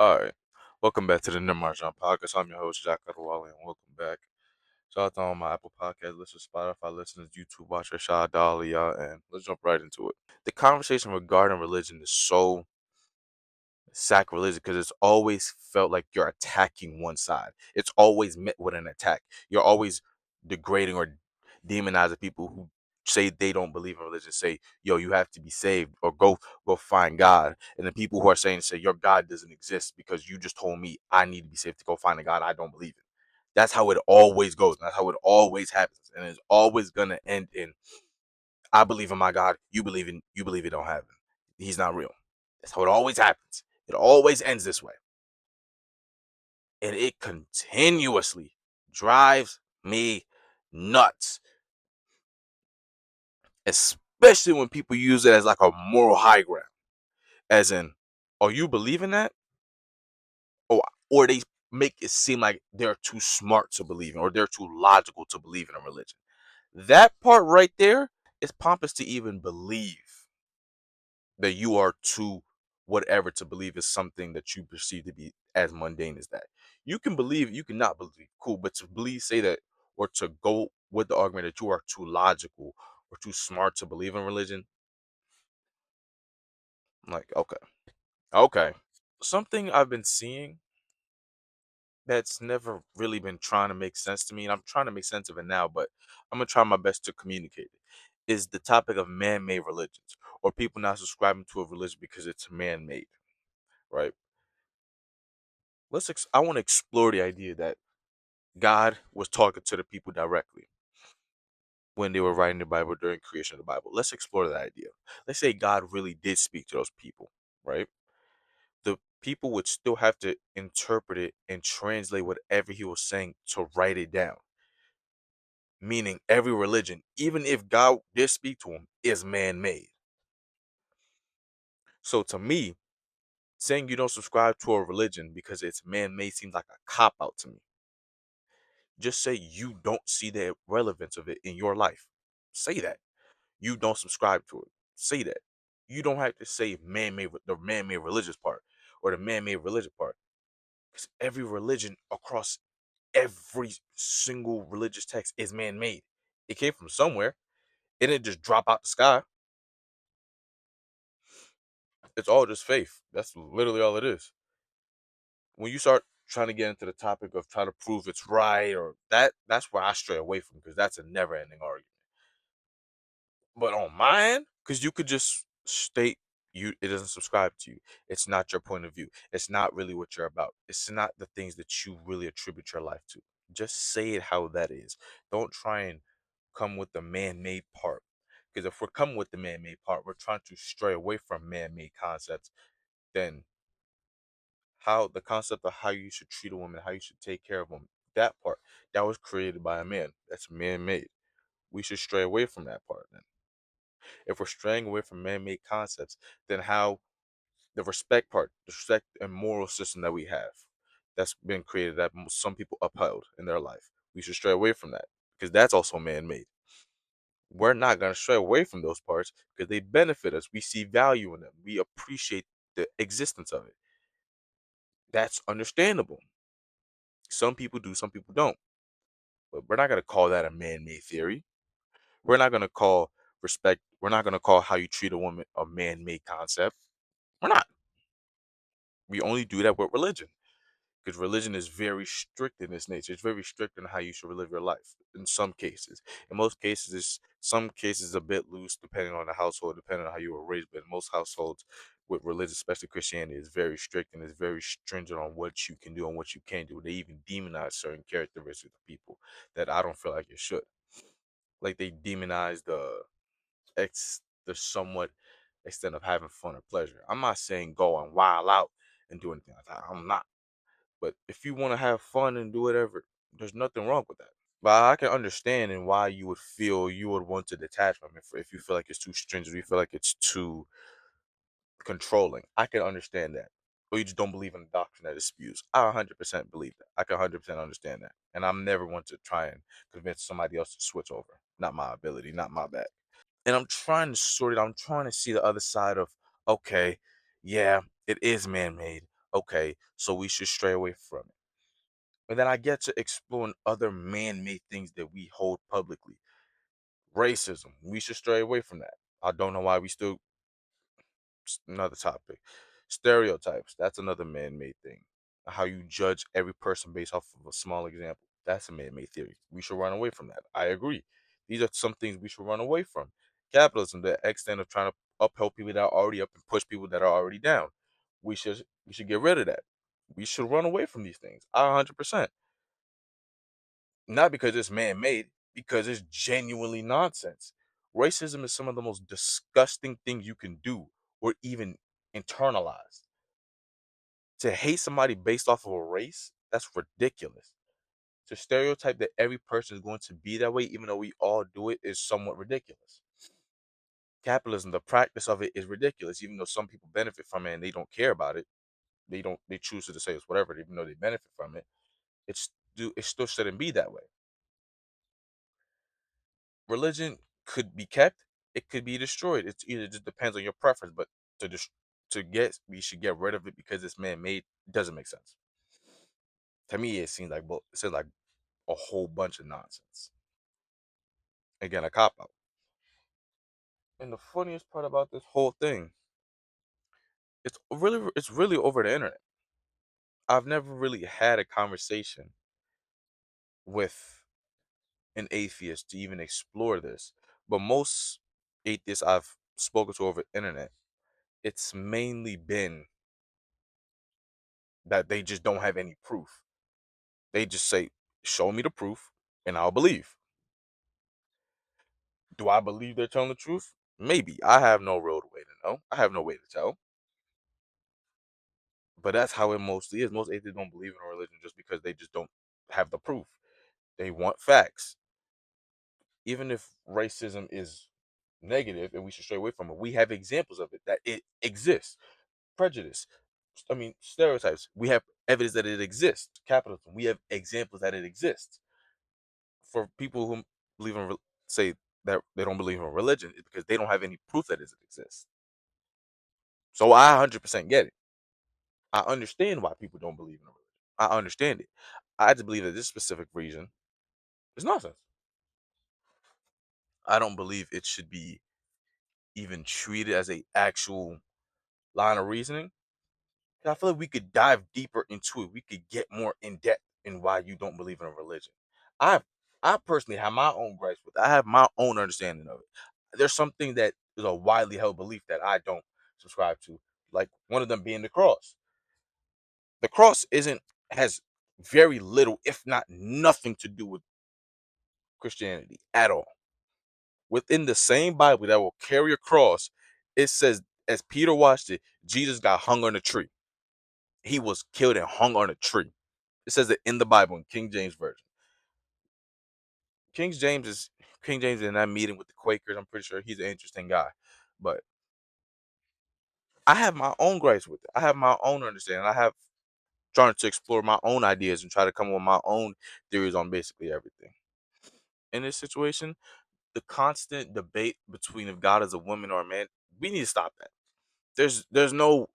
All right. Welcome back to the Nimrodjaune podcast. I'm your host, Jack Adewale, and welcome back. Shout out to all my Apple Podcast listeners, Spotify listeners, YouTube watchers, shout out to all of y'all, and let's jump right into it. The conversation regarding religion is so sacrilegious because it's always felt like you're attacking one side. It's always met with an attack. You're always degrading or demonizing people who say they don't believe in religion, say, yo, you have to be saved or go find God. And the people who are saying say your God doesn't exist because you just told me I need to be saved to go find a God I don't believe in. That's how it always goes. That's how it always happens. And it's always gonna end in I believe in my God, you believe it don't happen. He's not real. That's how it always happens. It always ends this way. And it continuously drives me nuts. Especially when people use it as like a moral high ground. As in, oh, you believe in that? Or they make it seem like they're too smart to believe in, or they're too logical to believe in a religion. That part right there is pompous to even believe that you are too whatever to believe is something that you perceive to be as mundane as that. You can believe, you cannot believe, cool, but to believe, say that, or to go with the argument that you are too logical or too smart to believe in religion, I'm like, okay, okay. Something I've been seeing that's never really been trying to make sense to me, and I'm trying to make sense of it now, but I'm gonna try my best to communicate it, is the topic of man-made religions, or people not subscribing to a religion because it's man-made, right? I want to explore the idea that God was talking to the people directly when they were writing the Bible during creation of the Bible. Let's explore that idea. Let's say God really did speak to those people, right? The people would still have to interpret it and translate whatever he was saying to write it down. Meaning every religion, even if God did speak to him, is man-made. So to me, saying you don't subscribe to a religion because it's man-made seems like a cop-out to me. Just say you don't see the relevance of it in your life. Say that. You don't subscribe to it. Say that. You don't have to say the man-made religious part or the man-made religion part. Because every religion across every single religious text is man-made. It came from somewhere. It didn't just drop out the sky. It's all just faith. That's literally all it is. When you start trying to get into the topic of trying to prove it's right or that's where I stray away from because that's a never-ending argument. But on mine, because you could just state it doesn't subscribe to you. It's not your point of view. It's not really what you're about. It's not the things that you really attribute your life to. Just say it how that is. Don't try and come with the man-made part. Because if we're coming with the man-made part, we're trying to stray away from man-made concepts. Then how the concept of how you should treat a woman, how you should take care of a woman, that part, that was created by a man. That's man-made. We should stray away from that part then. If we're straying away from man-made concepts, then how the respect part, the respect and moral system that we have, that's been created that some people upheld in their life, we should stray away from that because that's also man-made. We're not gonna stray away from those parts because they benefit us. We see value in them. We appreciate the existence of it. That's understandable. Some people do, some people don't. But we're not gonna call that a man-made theory. We're not gonna call respect. We're not gonna call how you treat a woman a man-made concept. We're not. We only do that with religion because religion is very strict in its nature. It's very strict in how you should live your life. In some cases, in most cases, some cases a bit loose depending on the household, depending on how you were raised. But in most households with religion, especially Christianity, is very strict and is very stringent on what you can do and what you can't do. They even demonize certain characteristics of people that I don't feel like it should. Like they demonize the somewhat extent of having fun or pleasure. I'm not saying go and wild out and do anything like that. I'm not. But if you want to have fun and do whatever, there's nothing wrong with that. But I can understand and why you would feel you would want to detach from it if you feel like it's too stringent, you feel like it's too controlling. I can understand that. Or you just don't believe in the doctrine that it spews. I 100% believe that. I can 100% understand that. And I'm never one to try and convince somebody else to switch over. Not my ability, not my bad. And I'm trying to sort it out. I'm trying to see the other side of, okay, yeah, it is man-made. Okay, so we should stray away from it. And then I get to exploring other man-made things that we hold publicly. Racism, we should stray away from that. I don't know why we still another topic. Stereotypes, that's another man-made thing. How you judge every person based off of a small example. That's a man-made theory. We should run away from that. I agree. These are some things we should run away from. Capitalism, the extent of trying to uphold people that are already up and push people that are already down. We should get rid of that. We should run away from these things. 100%. Not because it's man-made, because it's genuinely nonsense. Racism is some of the most disgusting things you can do or even internalize. To hate somebody based off of a race, that's ridiculous. To stereotype that every person is going to be that way, even though we all do it, is somewhat ridiculous. Capitalism, the practice of it is ridiculous, even though some people benefit from it and they don't care about it. They choose to say it's whatever, even though they benefit from it. It still shouldn't be that way. Religion could be kept, it could be destroyed. It's either just depends on your preference, but to dis- to get we should get rid of it because it's man-made doesn't make sense. To me, it seems like it seems like a whole bunch of nonsense. Again, a cop out. And the funniest part about this whole thing, it's really over the internet. I've never really had a conversation with an atheist to even explore this, but most atheists I've spoken to over the internet, it's mainly been that they just don't have any proof. They just say, "Show me the proof, and I'll believe." Do I believe they're telling the truth? Maybe. I have no real way to know. I have no way to tell. But that's how it mostly is. Most atheists don't believe in a religion just because they just don't have the proof. They want facts. Even if racism is negative and we should stray away from it, we have examples of it that it exists. Prejudice, I mean, stereotypes. We have evidence that it exists. Capitalism. We have examples that it exists. For people who believe in say that they don't believe in religion, it's because they don't have any proof that it exists. So I 100% get it. I understand why people don't believe in a religion. I understand it. I just believe that this specific reason is nonsense. I don't believe it should be even treated as a actual line of reasoning. 'Cause I feel like we could dive deeper into it. We could get more in depth in why you don't believe in a religion. I I personally have my own gripes with it. I have my own understanding of it. There's something that is a widely held belief that I don't subscribe to. Like one of them being the cross. The cross isn't has very little, if not nothing, to do with Christianity at all. Within the same Bible that will carry a cross, it says, as Peter watched it, Jesus got hung on a tree. He was killed and hung on a tree. It says it in the Bible in King James Version. King James is King James in that meeting with the Quakers. I'm pretty sure he's an interesting guy. But I have my own gripes with it. I have my own understanding. I have trying to explore my own ideas and try to come up with my own theories on basically everything. In this situation, the constant debate between if God is a woman or a man, we need to stop that. There's no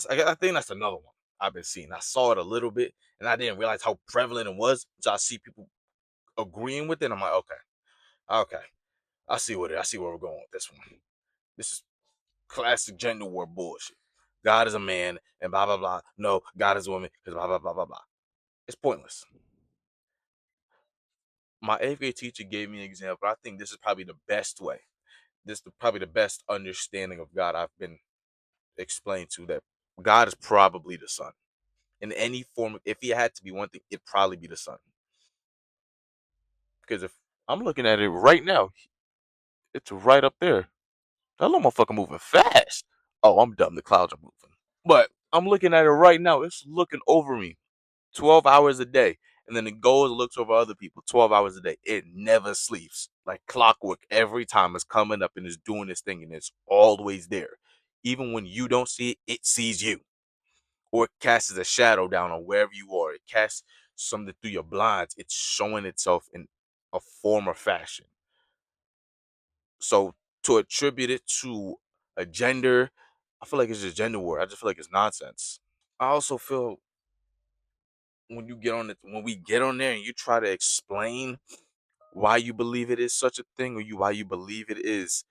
I think that's another one I've been seeing. I saw it a little bit and I didn't realize how prevalent it was. So I see people agreeing with it. I'm like, okay. I see where we're going with this one. This is classic gender war bullshit. God is a man and blah blah blah. No, God is a woman because blah blah blah blah blah. It's pointless. My eighth grade teacher gave me an example. I think this is probably the best way. Probably the best understanding of God I've been explained to. That God is probably the sun in any form. If he had to be one thing, it'd probably be the sun. Because if I'm looking at it right now, it's right up there. That little motherfucker moving fast. Oh, I'm dumb. The clouds are moving. But I'm looking at it right now. It's looking over me 12 hours a day. And then it goes and looks over other people 12 hours a day. It never sleeps. Like clockwork. Every time it's coming up and it's doing this thing and it's always there. Even when you don't see it, it sees you. Or it casts a shadow down on wherever you are. It casts something through your blinds. It's showing itself in a form or fashion. So to attribute it to a gender, I feel like it's just gender war. I just feel like it's nonsense. I also feel when you get on it, when we get on there and you try to explain why you believe it is such a thing, or why you believe it is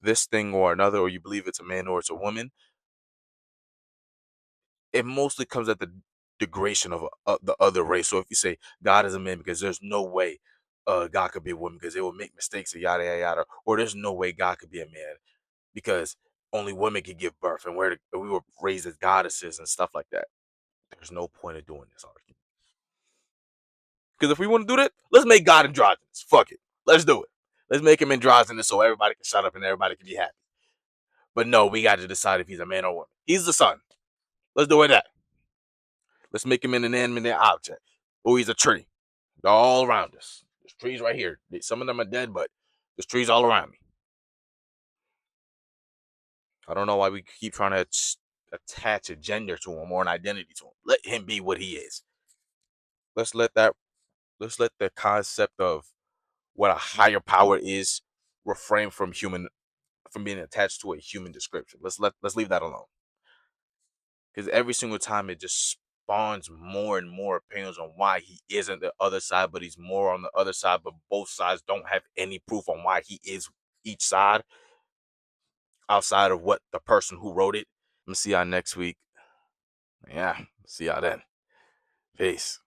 this thing or another, or you believe it's a man or it's a woman, it mostly comes at the degradation of the other race. So if you say God is a man because there's no way God could be a woman because they will make mistakes and yada yada yada, or there's no way God could be a man because only women can give birth and we were raised as goddesses and stuff like that. There's no point of doing this argument because if we want to do that, let's make God androgynous. Fuck it, let's do it. Let's make him androgynous so everybody can shut up and everybody can be happy. But no, we got to decide if he's a man or a woman. He's the sun. Let's do it that. Let's make him an inanimate object. Oh, he's a tree. They're all around us. There's trees right here. Some of them are dead, but there's trees all around me. I don't know why we keep trying to attach a gender to him or an identity to him. Let him be what he is. Let's let that. Let's let the concept of what a higher power is refrain from being attached to a human description. Let's leave that alone. Because every single time it just spawns more and more opinions on why he isn't the other side, but he's more on the other side, but both sides don't have any proof on why he is each side outside of what the person who wrote it. I'm gonna see y'all next week. Yeah, see y'all then. Peace.